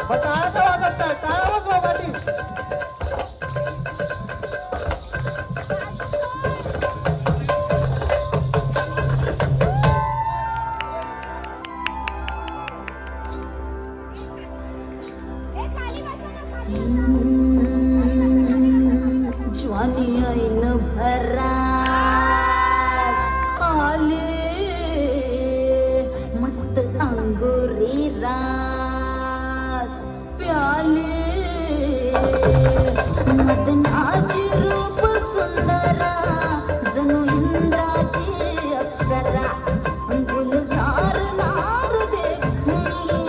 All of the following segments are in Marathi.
मग टाळ्या का वाजत नाही? टाळ्या वाजवा पाटील. ज्वानी ऐन भरात आले मस्त अंगुरी रात प्याले मदनाची रूप सुंदरा जणू इंद्राची अप्सरा गुलजार नार देखणी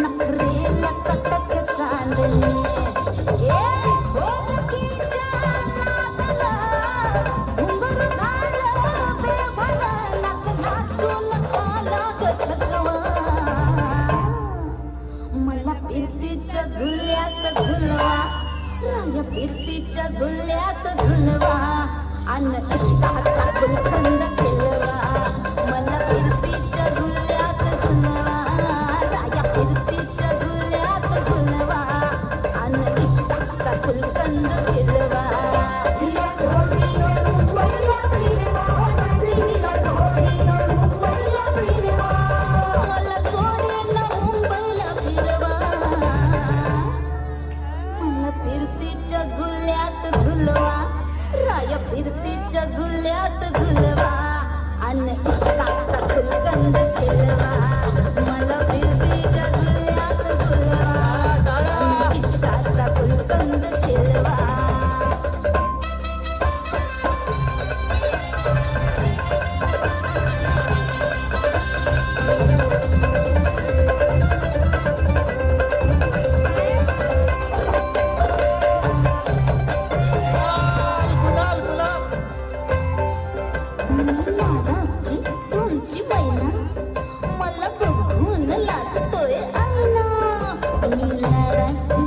नखरेला कटक चांदणी मला फिरतीच्या झुल्यात झुलवा राया फिरतीच्या झुल्यात झुलवा अन इष्टाचा गुलकंद खेळवा मला फिरतीच्या झुल्यात झुलवा राया फिरतीच्या झुल्यात झुलवा अन इष्टाचा गुलकंद खेळवा फिरतीच्या झुल्यात झुलवा राया फिरतीच्या झुल्यात झुलवा अन इष्टाचा गुलकंद खेळवा मला फिरतीच्या झुल्यात झुलवा अन इष्टाचा गुलकंद खेळवा लाडाची तुमची बैना मला बघून लाजतोय आईना मी लाडाची